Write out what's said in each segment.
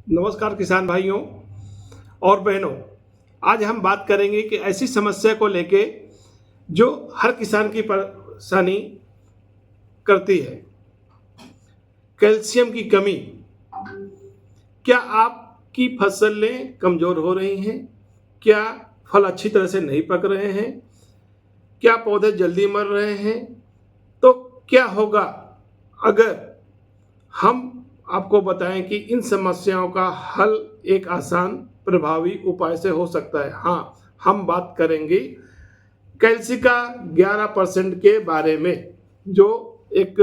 नमस्कार किसान भाइयों और बहनों। आज हम बात करेंगे कि ऐसी समस्या को लेके जो हर किसान की परेशानी करती है, कैल्शियम की कमी। क्या आपकी फसलें कमज़ोर हो रही हैं? क्या फल अच्छी तरह से नहीं पक रहे हैं? क्या पौधे जल्दी मर रहे हैं? तो क्या होगा अगर हम आपको बताएं कि इन समस्याओं का हल एक आसान प्रभावी उपाय से हो सकता है। हाँ, हम बात करेंगे कैल्सिका 11% के बारे में, जो एक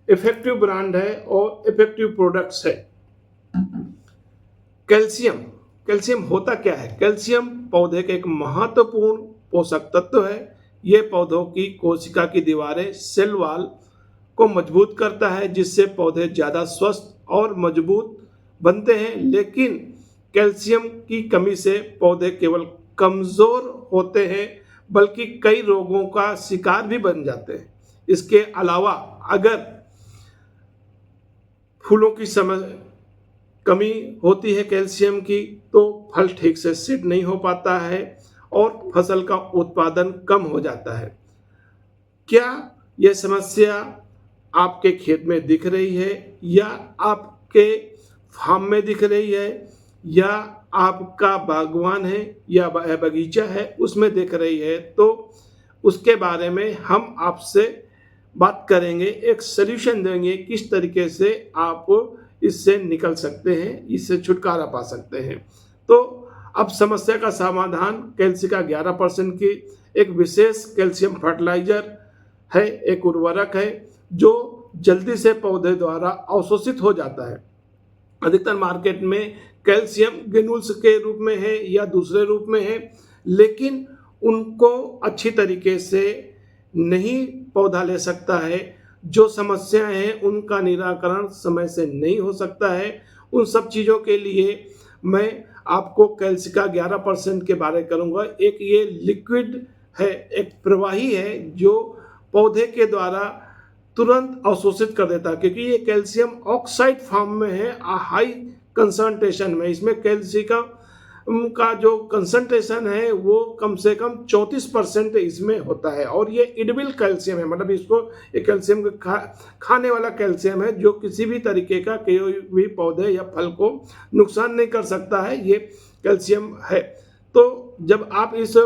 इफेक्टिव ब्रांड है और इफेक्टिव प्रोडक्ट्स है। कैल्शियम कैल्शियम होता क्या है? कैल्शियम पौधे का एक महत्वपूर्ण पोषक तत्व है। यह पौधों की कोशिका की दीवारें, सेल वॉल को मजबूत करता है, जिससे पौधे ज़्यादा स्वस्थ और मजबूत बनते हैं। लेकिन कैल्शियम की कमी से पौधे केवल कमज़ोर होते हैं, बल्कि कई रोगों का शिकार भी बन जाते हैं। इसके अलावा अगर फूलों की कमी होती है कैल्शियम की, तो फल ठीक से सेट नहीं हो पाता है और फसल का उत्पादन कम हो जाता है। क्या यह समस्या आपके खेत में दिख रही है, या आपके फार्म में दिख रही है, या आपका बागवान है या बगीचा है उसमें दिख रही है? तो उसके बारे में हम आपसे बात करेंगे, एक सल्यूशन देंगे किस तरीके से आप इससे निकल सकते हैं, इससे छुटकारा पा सकते हैं। तो अब समस्या का समाधान कैल्सिका 11% की एक विशेष कैल्शियम फर्टिलाइजर है, एक उर्वरक है जो जल्दी से पौधे द्वारा अवशोषित हो जाता है। अधिकतर मार्केट में कैल्शियम ग्रेन्यूल्स के रूप में है या दूसरे रूप में है, लेकिन उनको अच्छी तरीके से नहीं पौधा ले सकता है। जो समस्याएं हैं उनका निराकरण समय से नहीं हो सकता है। उन सब चीज़ों के लिए मैं आपको कैल्सिका 11% के बारे में करूँगा। एक ये लिक्विड है, एक प्रवाही है जो पौधे के द्वारा तुरंत अवशोषित कर देता है, क्योंकि ये कैल्शियम ऑक्साइड फॉर्म में है, हाई कंसंट्रेशन में। इसमें कैल्शियम का जो कंसंट्रेशन है वो कम से कम 34% इसमें होता है, और ये इडिबल कैल्शियम है, मतलब इसको एक कैल्शियम खाने वाला कैल्शियम है जो किसी भी तरीके का कोई भी पौधे या फल को नुकसान नहीं कर सकता है। ये कैल्शियम है। तो जब आप इस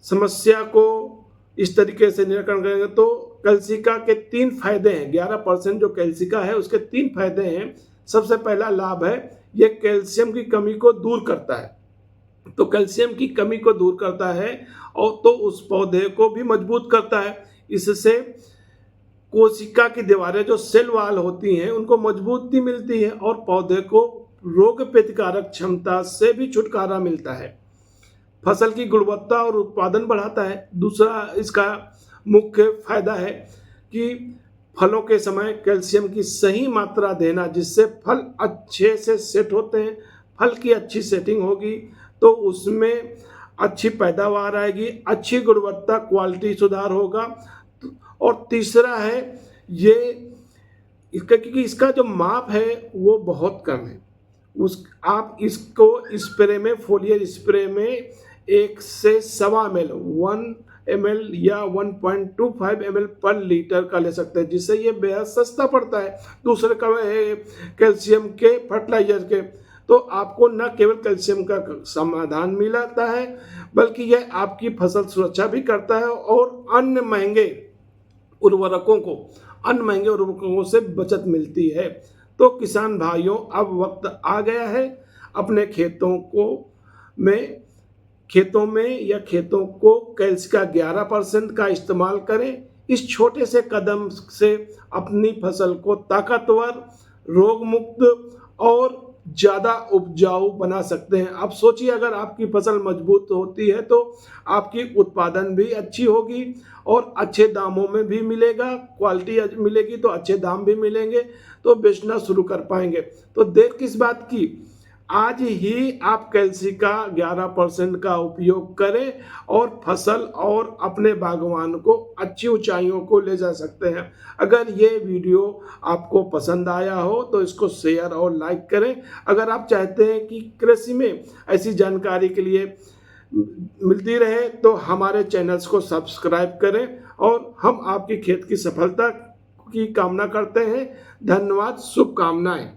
समस्या को इस तरीके से निराकरण करेंगे तो कैल्सिका के 3 फायदे हैं। 11% जो कैल्सिका है उसके 3 फायदे हैं। सबसे पहला लाभ है, ये कैल्शियम की कमी को दूर करता है। तो कैल्शियम की कमी को दूर करता है और तो उस पौधे को भी मजबूत करता है। इससे कोशिका की दीवारें, जो सेल वॉल होती हैं, उनको मजबूती मिलती है और पौधे को रोग प्रतिकारक क्षमता से भी छुटकारा मिलता है। फसल की गुणवत्ता और उत्पादन बढ़ाता है। दूसरा इसका मुख्य फायदा है कि फलों के समय कैल्शियम की सही मात्रा देना, जिससे फल अच्छे से सेट होते हैं। फल की अच्छी सेटिंग होगी तो उसमें अच्छी पैदावार आएगी, अच्छी गुणवत्ता, क्वालिटी सुधार होगा। और तीसरा है ये इसका, क्योंकि इसका जो माप है वो बहुत कम है। आप इसको स्प्रे में, फोलियर स्प्रे में 1 से 1.25 ml, 1 ml या 1.25 ml पर लीटर का ले सकते हैं, जिससे ये बेहद सस्ता पड़ता है दूसरे का कैल्शियम के फर्टिलाइजर के। तो आपको न केवल कैल्शियम का समाधान मिलता है, बल्कि यह आपकी फसल सुरक्षा भी करता है और अन्य महंगे उर्वरकों से बचत मिलती है। तो किसान भाइयों, अब वक्त आ गया है अपने खेतों को कैल्शिका 11% का इस्तेमाल करें। इस छोटे से कदम से अपनी फसल को ताकतवर, रोग मुक्त और ज़्यादा उपजाऊ बना सकते हैं। अब सोचिए, अगर आपकी फसल मजबूत होती है तो आपकी उत्पादन भी अच्छी होगी और अच्छे दामों में भी मिलेगा। क्वालिटी मिलेगी तो अच्छे दाम भी मिलेंगे, तो बेचना शुरू कर पाएंगे। तो देर किस बात की, आज ही आप कैल्सी का 11% का उपयोग करें और फसल और अपने बागवान को अच्छी ऊंचाइयों को ले जा सकते हैं। अगर ये वीडियो आपको पसंद आया हो तो इसको शेयर और लाइक करें। अगर आप चाहते हैं कि कृषि में ऐसी जानकारी के लिए मिलती रहे तो हमारे चैनल्स को सब्सक्राइब करें और हम आपकी खेत की सफलता की कामना करते हैं। धन्यवाद, शुभकामनाएं।